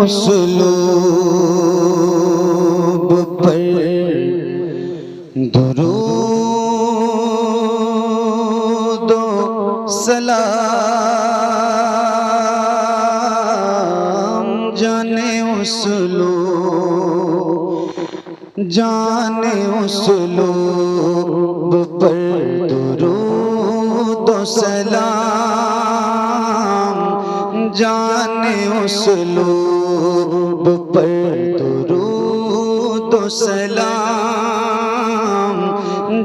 اسلوب پر درود و سلام، جانے اسلوب پر درود و سلام، جانے اسلوب پر درود و سلام،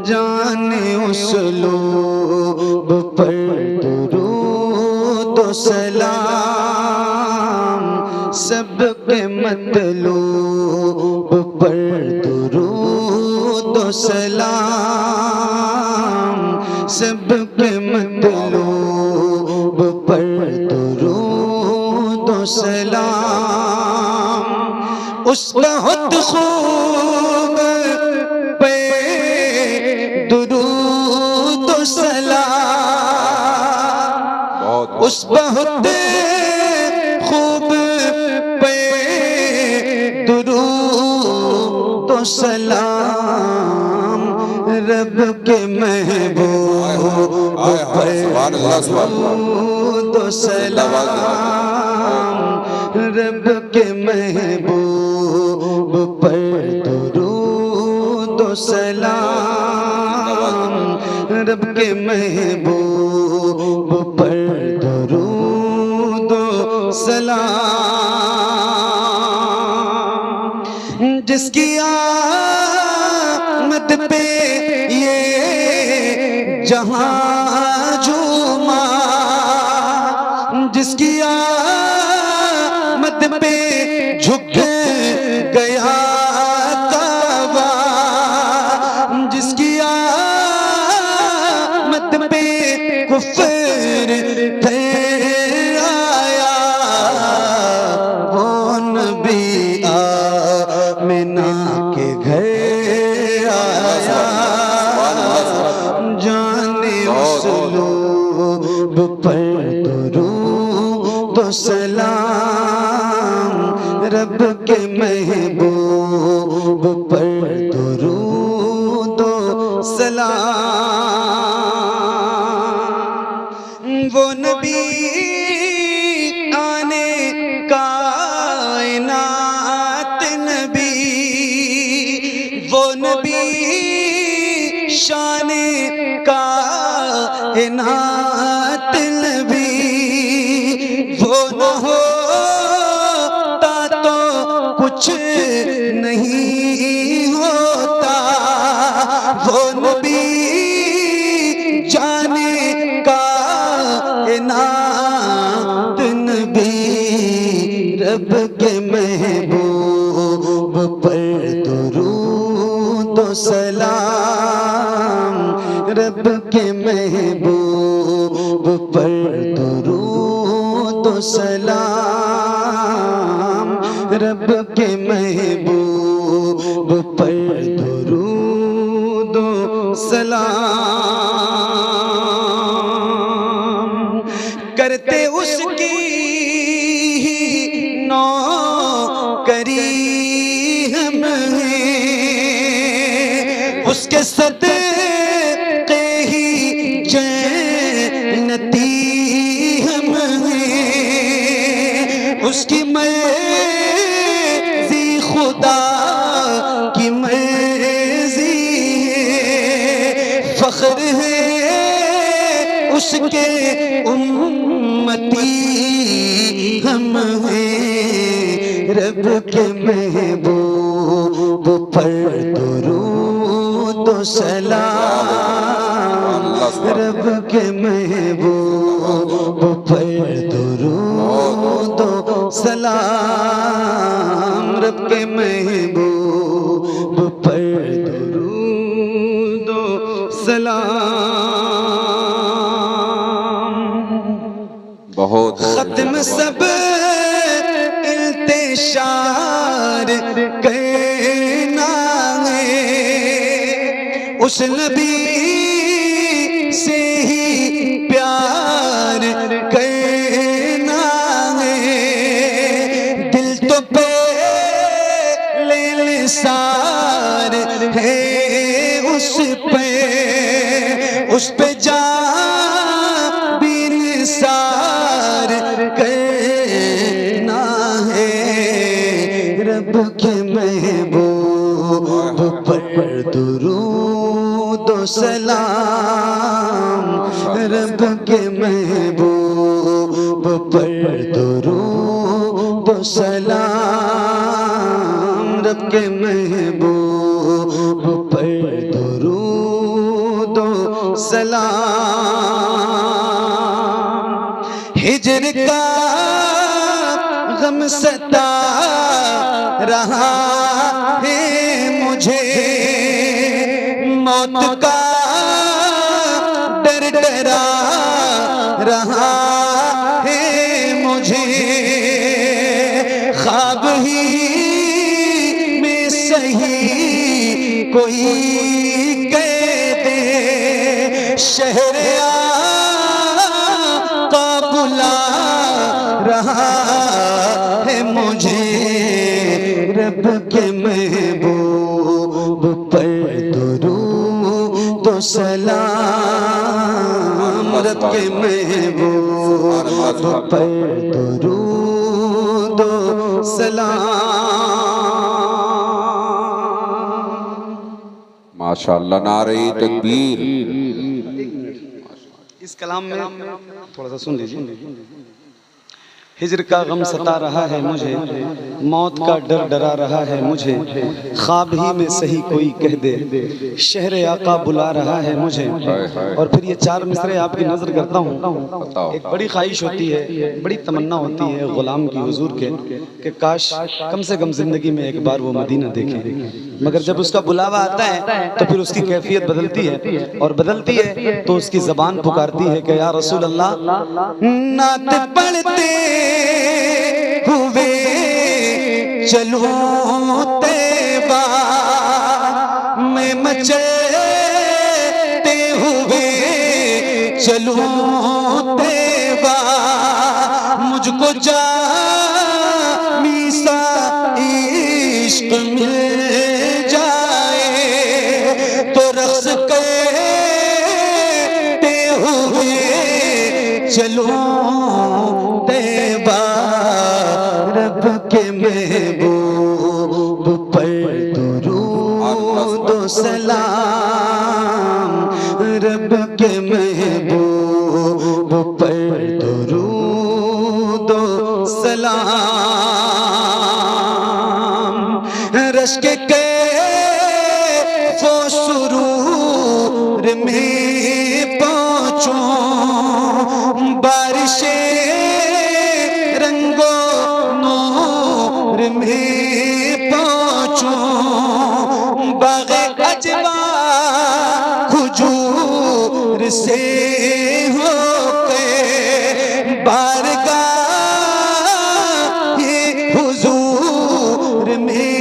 جانے اسلوب پر درود و سلام، سب کے مطلوب پر درود و سلام، سب کے مطلوب پر درود و سلام، اس بہت خوب پہ درود و سلام، اس بہت خوب پہ درود و سلام، رب کے محبوب پر درود و سلام، رب کے محبوب پر درود و سلام، رب کے محبوب پر درود و سلام، جس کی آمد پہ یہ جہاں جھوما، جس کی آمد پہ جھک گیا کعبہ، جس کی آمد پہ کفر ٹھہرایا، وہ نبی آمنہ کے گھر آیا، جانے اسلوب پر درود و سلام، رب کے محبوب پر درود و سلام، وہ نبی آنے کائنات نبی، وہ نبی شان کائنات نبی، وہ نہ ہوتا تو کچھ نہیں ہوتا، وہ نبی جان کائنات نبی، رب کے محبوب پر درود و سلام، رب کے محبوب پر درود و سلام، رب کے محبوب پر درود و سلام، کرتے اس کی نوکری ہم ہیں، اس کے صدقے ہی جنتی ہم ہیں، اس کی مرضی خدا کی مرضی ہے، فخر ہے اس کے امتی ہم ہیں، رب کے محبوب پر درود و سلام، رب کے محبوب پر درود و سلام، رب کے محبوب پر درود و سلام، بہت ختم سب التشار کرنا ہے، اس نبی سے ہی پیار کرنا ہے، دل تو تو پہلے نثار ہے اس پہ جان بھی نثار کرنا ہے رب کے محبوب پر درود و سلام رب کے محبوب پر درود و سلام رب کے محبوب پر درود و سلام ہجر کا غم ستا رہا ہے مجھے موت کا ڈر ڈرا رہا ہے مجھے خواب ہی میں صحیح کوئی کہہ دے شہر آقا بلا رہا ہے مجھے رب کے محبوب پر درود و سلام رب کے محبوب پر درود و سلام ماشاءاللہ نعرہ تکبیر اس کلام میں تھوڑا سا سن لیجیے ہجر کا غم ستا رہا ہے مجھے موت کا ڈر ڈرا رہا ہے مجھے خواب ہی میں صحیح کوئی کہہ دے شہر آقا بلا رہا ہے مجھے اور پھر یہ چار مصرے آپ کی نظر کرتا ہوں ایک بڑی خواہش ہوتی ہے بڑی تمنا ہوتی ہے غلام کی حضور کے کہ کاش کم سے کم زندگی میں ایک بار وہ مدینہ دیکھیں مگر جب اس کا بلاوا آتا ہے تو پھر اس کی کیفیت بدلتی ہے اور بدلتی ہے تو اس کی زبان پکارتی ہے کہ یا رسول اللہ نعت پڑھتے ہوئے چلوں طیبہ میں مچلتے ہوئے چلوں طیبہ مجھ کو جامی سا عشق مل جائے تو رقص کرتے ہوئے چلوں طیبہ رب کے محبوب پر درود و سلام رب کے محبوب پر درود و سلام رشک کیف و سرور میں پہنچوں بارش رنگو نور میں پہنچوں باغ عجبا کھجور سے ہو کے بارگاہ حضور میں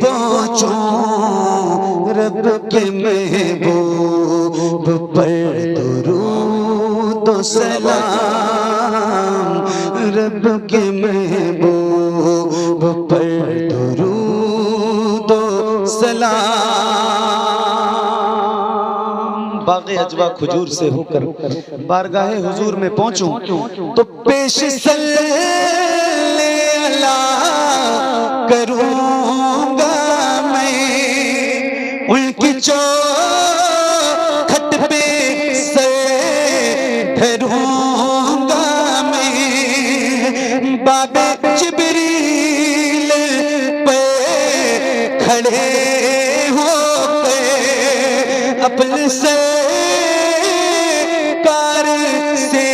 پہنچوں رب کے محبوب پر درود و سلام رب کے محبوب پر درود و سلام باغ عجبا کھجور سے ہو کر بارگاہ حضور میں پہنچوں تو پیش صلی اللہ کروں گا میں ان کی چوکھٹ پہ سر دھروں گا میں باب جبریل پہ کھڑے ہو کے اپنے سرکار سے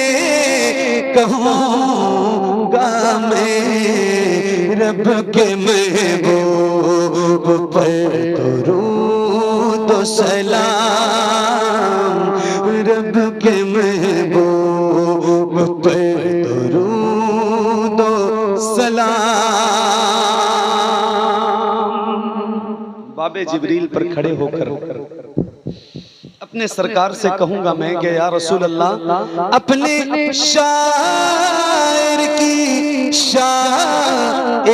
کہوں گا میں رب کے محبوب پر درود و سلام رب کے محبوب پر درود و سلام باب جبریل پر کھڑے ہو کر اپنے سرکار سے کہوں گا میں کہ یا رسول اللہ اپنے شاعر کی شاعری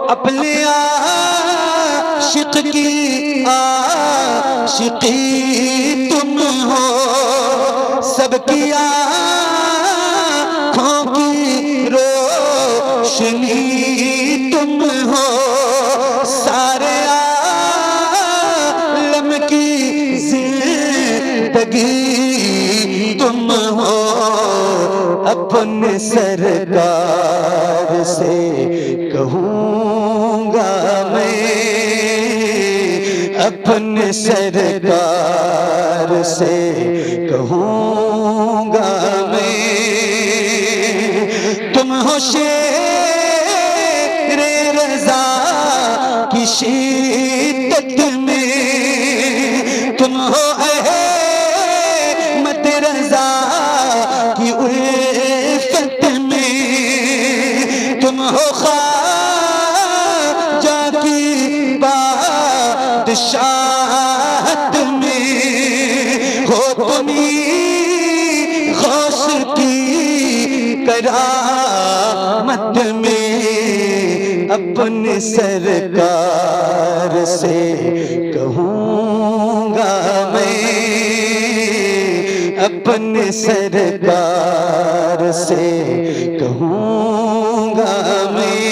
اپنے عاشق کی عاشقی تم ہو، سب کی آنکھوں کی روشنی تم ہو، سارے عالم کی زندگی تم ہو، اپنے سرکار سے کہوں گا میں، اپنے سرکار سے کہوں گا میں، تم ہو شیر رضا کی شدت میں، تم ہو احمد رضا کی الفت میں، تم ہو خواجہ کی بادشاہت میں، ہو تمہیں غوث کی کرامت میں، اپنے سرکار سے کہوں گا میں، اپنے سرکار سے کہوں گا میں،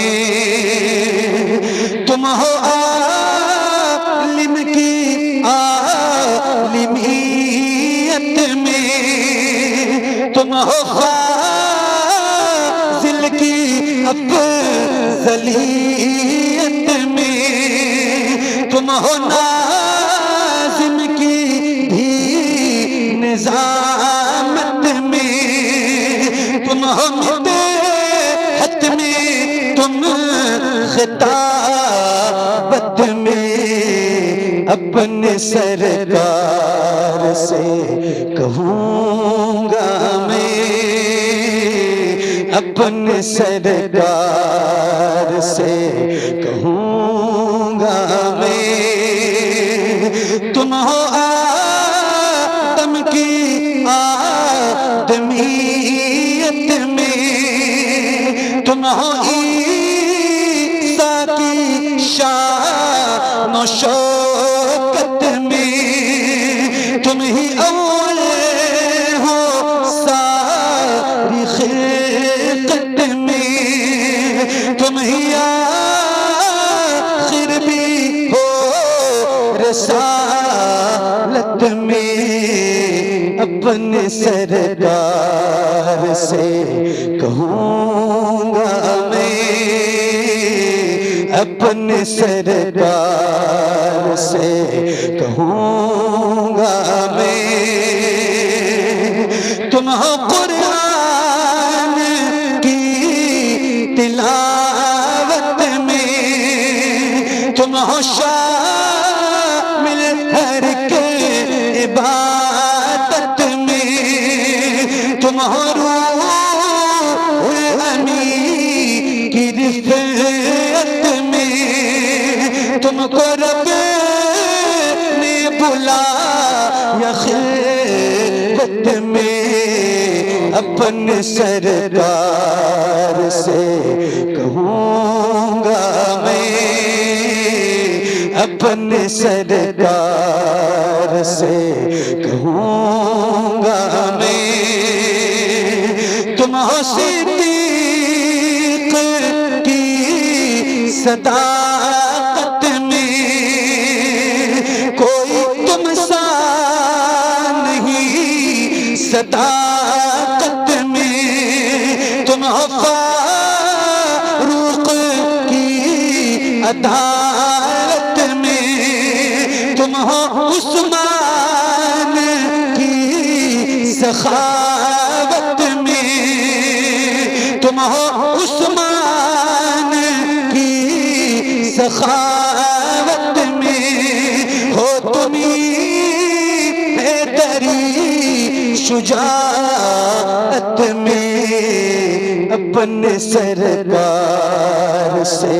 تم ہو عالم کی عالمیت میں، تم ہو فاضل کی افضلیت میں، تم ہو ناظم کی بھی نظامت میں، تم ہو مدحت میں، تم خطابت میں، اپنے سرکار سے کہوں گا میں، اپنے سرکار سے کہوں گا میں، تم ہو آدم کی آدمیت میں، تم ہو عیسیٰ کی شان و شوکت میں، تم ہی اول ہو ساری خلقت میں، تم ہی آخر بھی ہو رسالت میں، اپنے سرکار سے کہوں گا میں، اپنے سرکار سے کہوں گا میں، تم ہو قرآن کی تلاوت میں، تم ہو شامل ہر کے عبادت میں، تم ہو روح الامین کی رفعت میں، تم کو رب نے بلایا خلقت میں، اپنے سرکار سے کہوں گا میں، اپنے سرکار سے کہوں گا میں، تم ہو صدیق کی صداقت میں، کوئی تم سا نہیں صداقت میں، تم ہو فاروق کی عدالت میں، تم ہو عثمان کی سخاوت میں، تم ہو عثمان کی سخاوت میں، ہو تمہیں حیدری شجاعت میں، اپنے سرکار سے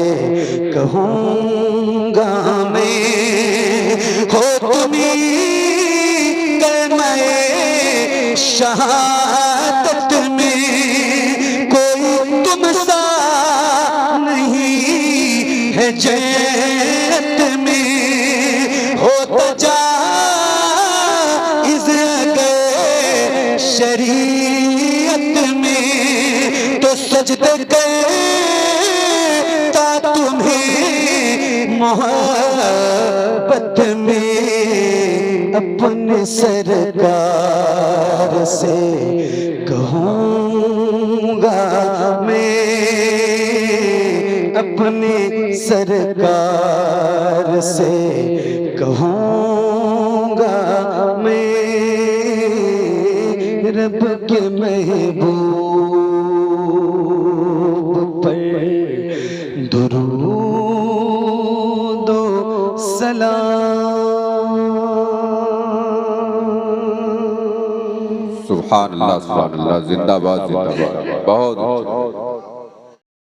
کہوں گا میں، ہو تمہیں کلمہ شہادت میں، کوئی تم سا نہیں ہے جنت میں ہوتا جائز اگر شریعت میں تو سجدہ کرتا تمہیں محبت میں اپنے سرکار سے کہوں گا میں اپنے سرکار سے کہوں گا میں رب کے محبوب پر درود و سلام. سبحان اللہ، زندہ باد، زندہ باد. بہت